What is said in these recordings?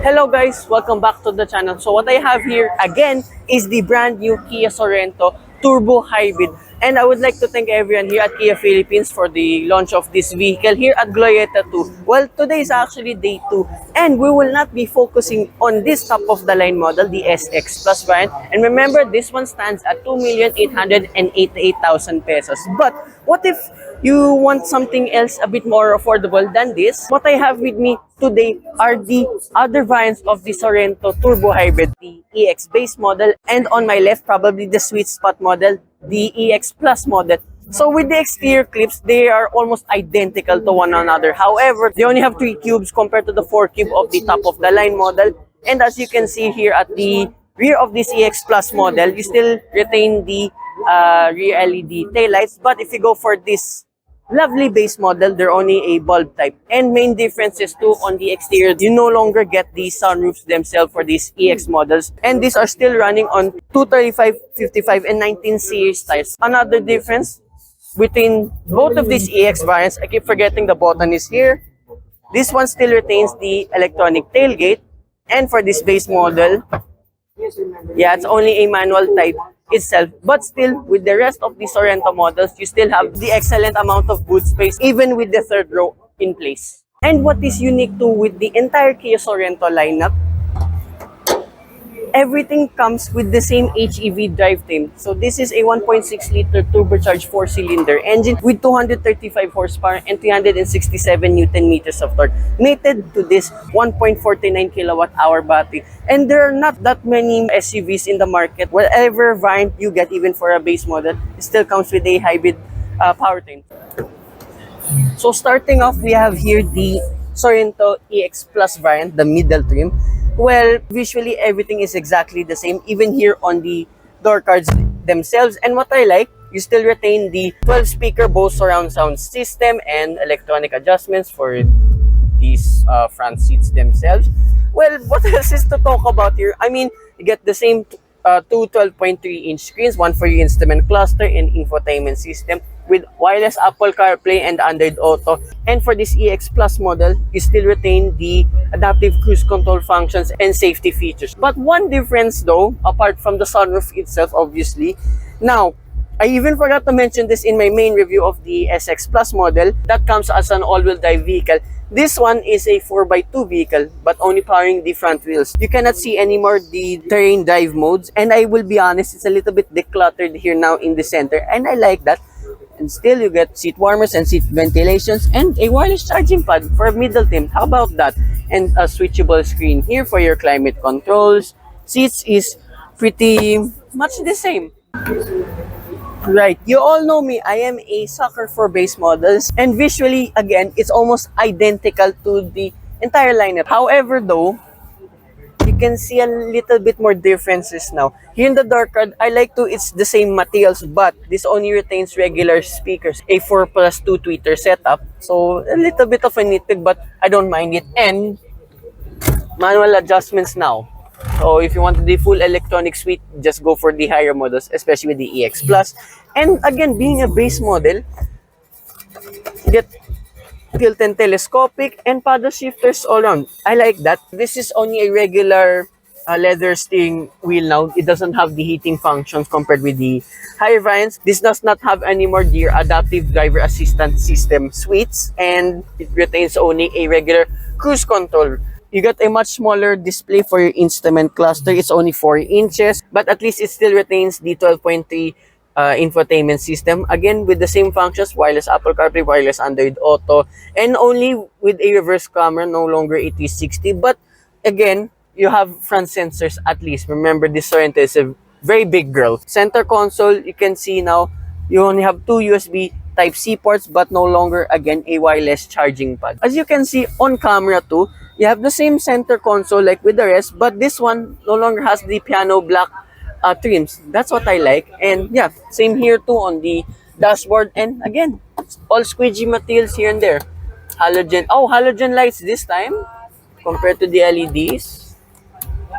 Hello guys, welcome back to the channel. So what I have here again is the brand new Kia Sorento Turbo Hybrid. And I would like to thank everyone here at Kia Philippines for the launch of this vehicle here at Glorieta 2. Well, today is actually day 2 and we will not be focusing on this top of the line model, the SX Plus variant. And remember, this one stands at 2,888,000 pesos. But what if you want something else a bit more affordable than this? What I have with me today are the other variants of the Sorento Turbo Hybrid, the EX base model, and on my left, probably the sweet spot model, the EX Plus model. So with the exterior clips, they are almost identical to one another. However, they only have 3 cubes compared to the 4 cube of the top of the line model. And as you can see here at the rear of this EX Plus model, you still retain the rear LED taillights. But if you go for this lovely base model, they're only a bulb type. And main differences too on the exterior, you no longer get the sunroofs themselves for these EX models. And these are still running on 235, 55, and 19 series tires. Another difference between both of these EX variants, I keep forgetting the button is here. This one still retains the electronic tailgate. And for this base model, yeah, it's only a manual type itself, but still with the rest of the Sorento models, you still have the excellent amount of boot space even with the third row in place. And what is unique too with the entire Kia Sorento lineup, everything comes with the same HEV drivetrain. So this is a 1.6 liter turbocharged 4-cylinder engine with 235 horsepower and 367 Newton meters of torque, mated to this 1.49 kilowatt hour battery. And there are not that many SUVs in the market. Whatever variant you get, even for a base model, it still comes with a hybrid powertrain. So starting off, we have here the Sorento EX Plus variant, the middle trim. Well, visually everything is exactly the same, even here on the door cards themselves. And what I like, you still retain the 12-speaker Bose surround sound system and electronic adjustments for these front seats themselves. Well, what else is to talk about here? I mean, you get the same two 12.3-inch screens, one for your instrument cluster and infotainment system, with wireless Apple CarPlay and Android Auto. And for this EX Plus model, you still retain the adaptive cruise control functions and safety features. But one difference though, apart from the sunroof itself, obviously, now, I even forgot to mention this in my main review of the SX Plus model that comes as an all-wheel drive vehicle. This one is a 4x2 vehicle, but only powering the front wheels. You cannot see anymore the terrain drive modes, and I will be honest, it's a little bit decluttered here now in the center, and I like that. And still, you get seat warmers and seat ventilations and a wireless charging pad for a middle trim. How about that? And a switchable screen here for your climate controls. Seats is pretty much the same. Right, you all know me, I am a sucker for base models, and visually, again, it's almost identical to the entire lineup. However though, you can see a little bit more differences now. Here in the door card, I like to, it's the same materials, but this only retains regular speakers, a 4+2 tweeter setup. So a little bit of a nitpick, but I don't mind it. And manual adjustments now. So if you want the full electronic suite, just go for the higher models, especially with the EX Plus. And again, being a base model, you get tilt and telescopic and paddle shifters all around. I like that. This is only a regular leather steering wheel now. It doesn't have the heating functions compared with the higher variants. This does not have anymore the adaptive driver assistance system suites, and it retains only a regular cruise control. You got a much smaller display for your instrument cluster. It's only 4 inches, but at least it still retains the 12.3 infotainment system. Again, with the same functions, wireless Apple CarPlay, wireless Android Auto, and only with a reverse camera, no longer a 360. But again, you have front sensors at least. Remember, this Sorento is a very big girl. Center console, you can see now, you only have 2 USB Type-C ports, but no longer, again, a wireless charging pad. As you can see on camera too, you have the same center console like with the rest, but this one no longer has the piano black trims. That's what I like. And yeah, same here too on the dashboard. And again, all squidgy materials here and there. Halogen lights this time compared to the LEDs.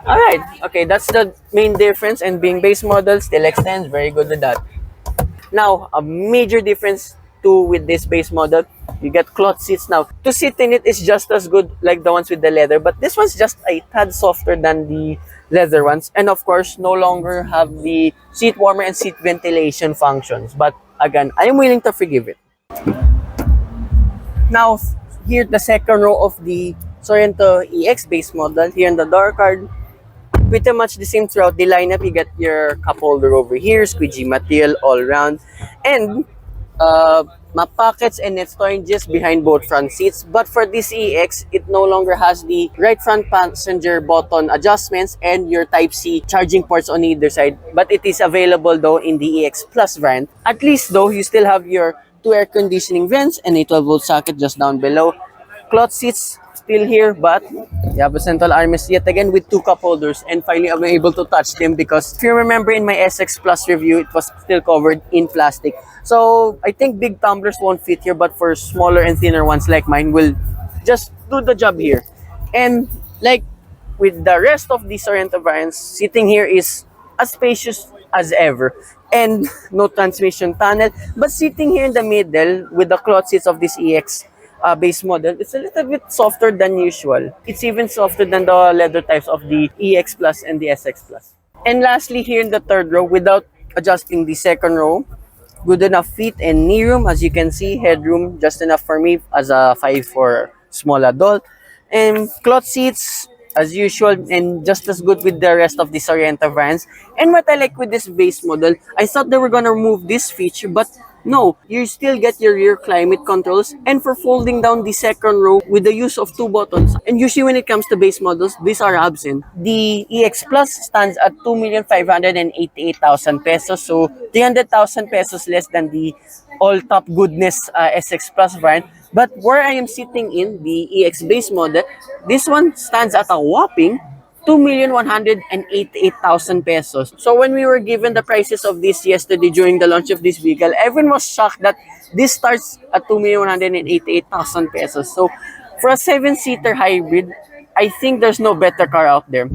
Alright, okay, that's the main difference. And being base model still extends, very good with that. Now, a major difference 2 with this base model. You get cloth seats now. To sit in it is just as good like the ones with the leather, but this one's just a tad softer than the leather ones. And of course, no longer have the seat warmer and seat ventilation functions. But again, I am willing to forgive it. Now, here the second row of the Sorento EX base model. Here in the door card, pretty much the same throughout the lineup. You get your cup holder over here, squeegee material all around, and map pockets and net storages behind both front seats. But for this EX, it no longer has the right front passenger button adjustments and your Type-C charging ports on either side. But it is available though in the EX Plus variant. At least though, you still have your 2 air conditioning vents and a 12-volt socket just down below. Cloth seats still here, but you have a central armrest yet again with 2 cup holders, and finally I'm able to touch them because if you remember in my SX Plus review, it was still covered in plastic. So I think big tumblers won't fit here, but for smaller and thinner ones like mine will just do the job here. And like with the rest of the Sorento variants, sitting here is as spacious as ever, and no transmission tunnel. But sitting here in the middle with the cloth seats of this EX base model, it's a little bit softer than usual. It's even softer than the leather types of the EX Plus and the SX Plus. And lastly, here in the third row, without adjusting the second row, good enough feet and knee room. As you can see, headroom just enough for me as a 5 for small adult. And cloth seats as usual, and just as good with the rest of the Sorento brands. And what I like with this base model, I thought they were gonna remove this feature, but no, you still get your rear climate controls, and for folding down the second row with the use of 2 buttons. And usually when it comes to base models, these are absent. The EX Plus stands at 2,588,000 pesos, so 300,000 pesos less than the all top goodness SX Plus variant. But where I am sitting in the EX base model, this one stands at a whopping 2,188,000 pesos. So when we were given the prices of this yesterday during the launch of this vehicle, everyone was shocked that this starts at 2,188,000 pesos. So for a 7-seater hybrid, I think there's no better car out there.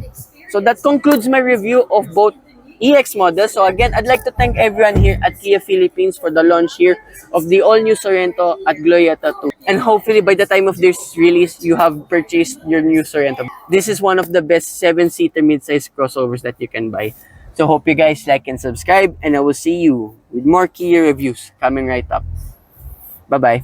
So that concludes my review of both EX models. So again, I'd like to thank everyone here at Kia Philippines for the launch here of the all-new Sorento at Glorieta 2. And hopefully by the time of this release, you have purchased your new Sorento. This is one of the best 7-seater mid-size crossovers that you can buy. So hope you guys like and subscribe, and I will see you with more Kia reviews coming right up. Bye-bye.